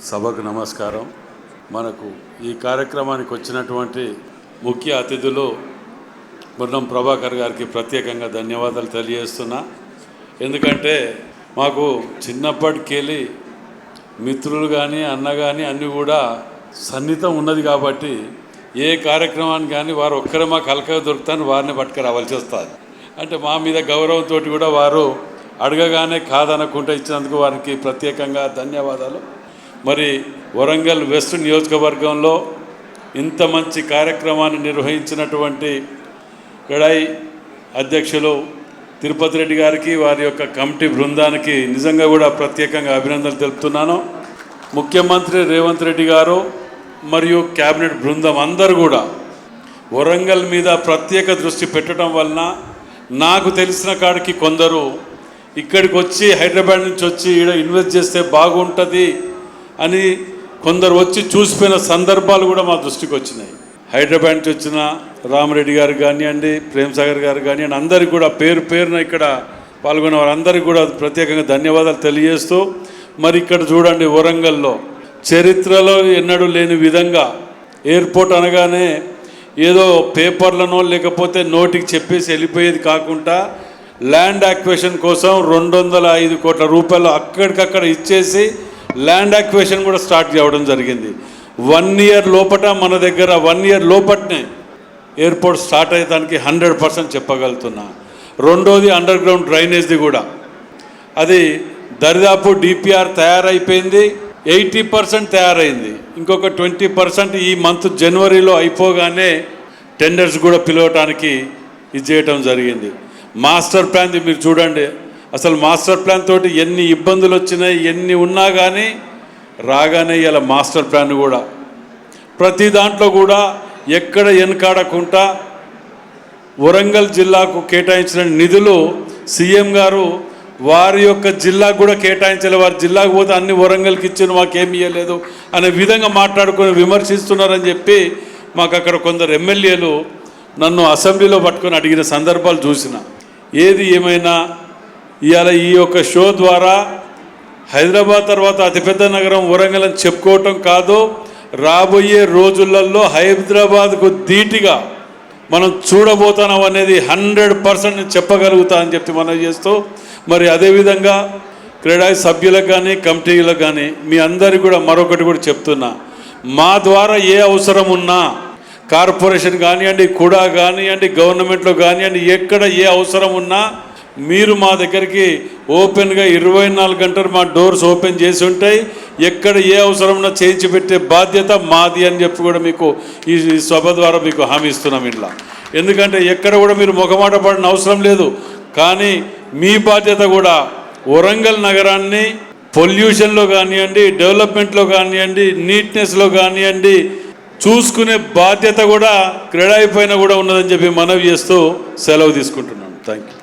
సభకు నమస్కారం. మనకు ఈ కార్యక్రమానికి వచ్చినటువంటి ముఖ్య అతిథులు బుర్రం ప్రభాకర్ గారికి ప్రత్యేకంగా ధన్యవాదాలు తెలియజేస్తున్నా. ఎందుకంటే మాకు చిన్నప్పటికెళ్ళి మిత్రులు కానీ అన్న కానీ అన్నీ కూడా సన్నిహితం ఉన్నది కాబట్టి ఏ కార్యక్రమానికి కానీ వారు ఒక్కరే మాకు హల్కగా దొరుకుతాను వారిని పట్టుకు రావాల్సి వస్తుంది. అంటే మా మీద గౌరవంతో కూడా వారు అడగగానే కాదనకుండా ఇచ్చినందుకు వారికి ప్రత్యేకంగా ధన్యవాదాలు. మరి వరంగల్ వెస్ట్ నియోజకవర్గంలో ఇంత మంచి కార్యక్రమాన్ని నిర్వహించినటువంటి క్రెడాయి అధ్యక్షులు తిరుపతి రెడ్డి గారికి వారి యొక్క కమిటీ బృందానికి నిజంగా కూడా ప్రత్యేకంగా అభినందనలు తెలుపుతున్నాను. ముఖ్యమంత్రి రేవంత్ రెడ్డి గారు మరియు క్యాబినెట్ బృందం అందరూ కూడా వరంగల్ మీద ప్రత్యేక దృష్టి పెట్టడం వలన నాకు తెలిసిన కాడికి కొందరు ఇక్కడికి వచ్చి హైదరాబాద్ నుంచి వచ్చి ఈడ ఇన్వెస్ట్ చేస్తే బాగుంటుంది అని కొందరు వచ్చి చూసిపోయిన సందర్భాలు కూడా మా దృష్టికి వచ్చినాయి. హైదరాబాద్ నుంచి వచ్చిన రామరెడ్డి గారు కానివ్వండి, ప్రేమ్సాగర్ గారు కానివ్వండి, అందరికీ కూడా పేరున ఇక్కడ పాల్గొన్న వారందరికీ కూడా ప్రత్యేకంగా ధన్యవాదాలు తెలియజేస్తూ, మరి ఇక్కడ చూడండి వరంగల్లో చరిత్రలో ఎన్నడూ లేని విధంగా ఎయిర్పోర్ట్ అనగానే ఏదో పేపర్లనో లేకపోతే నోటికి చెప్పేసి వెళ్ళిపోయేది కాకుండా ల్యాండ్ యాక్విజిషన్ కోసం 205 కోట్ల రూపాయలు అక్కడికక్కడ ఇచ్చేసి ల్యాండ్ యాక్విజిషన్ కూడా స్టార్ట్ చేయడం జరిగింది. 1 ఇయర్ లోపట మన దగ్గర 1 ఇయర్ లోపట్నే ఎయిర్పోర్ట్ స్టార్ట్ అయ్యేదానికి 100% చెప్పగలుగుతున్నా. రెండోది అండర్ గ్రౌండ్ డ్రైనేజ్ది కూడా అది దరిదాపు డిపిఆర్ తయారైపోయింది, 80% తయారైంది. ఇంకొక 20% ఈ మంత్ జనవరిలో అయిపోగానే టెండర్స్ కూడా పిలవటానికి ఇది చేయటం జరిగింది. మాస్టర్ ప్లాన్ది మీరు చూడండి, అసలు మాస్టర్ ప్లాన్ తోటి ఎన్ని ఇబ్బందులు వచ్చినాయి, ఎన్ని ఉన్నా కానీ రాగానే ఇలా మాస్టర్ ప్లాన్ కూడా ప్రతి దాంట్లో కూడా ఎక్కడ వెనకాడకుండా వరంగల్ జిల్లాకు కేటాయించిన నిధులు సీఎం గారు వారి యొక్క జిల్లాకు కూడా కేటాయించలే. వారి జిల్లాకు పోతే అన్ని వరంగల్కి ఇచ్చిన మాకేమి ఇవ్వలేదు అనే విధంగా మాట్లాడుకొని విమర్శిస్తున్నారని చెప్పి మాకు అక్కడ కొందరు ఎమ్మెల్యేలు నన్ను అసెంబ్లీలో పట్టుకొని అడిగిన సందర్భాలు చూసిన. ఏది ఏమైనా ఇవాళ ఈ యొక్క షో ద్వారా హైదరాబాద్ తర్వాత అతిపెద్ద నగరం వరంగల్ అని చెప్పుకోవటం కాదు, రాబోయే రోజులలో హైదరాబాద్కు ధీటుగా మనం చూడబోతున్నాం అనేది 100% చెప్పగలుగుతా అని చెప్పి మనం చేస్తూ, మరి అదేవిధంగా క్రెడాయి సభ్యులకు కానీ కమిటీలకు కానీ మీ అందరికీ కూడా మరొకటి కూడా చెప్తున్నా, మా ద్వారా ఏ అవసరం ఉన్నా కార్పొరేషన్ కానివ్వండి, కూడా కానివ్వండి, గవర్నమెంట్లో కానివ్వండి, ఎక్కడ ఏ అవసరం ఉన్నా మీరు మా దగ్గరికి ఓపెన్గా 24 గంటలు మా డోర్స్ ఓపెన్ చేసి ఉంటాయి. ఎక్కడ ఏ అవసరం ఉన్నా చేయించి పెట్టే బాధ్యత మాది అని చెప్పి కూడా మీకు ఈ సభ ద్వారా మీకు హామీ ఇస్తున్నాం ఇట్లా. ఎందుకంటే ఎక్కడ కూడా మీరు మొగమాట పడిన అవసరం లేదు. కానీ మీ బాధ్యత కూడా వరంగల్ నగరాన్ని పొల్యూషన్లో కానివ్వండి, డెవలప్మెంట్లో కానివ్వండి, నీట్నెస్లో కానివ్వండి చూసుకునే బాధ్యత కూడా క్రెడాయి పైన కూడా ఉన్నదని చెప్పి మనవి చేస్తూ సెలవు తీసుకుంటున్నాను. Thank you.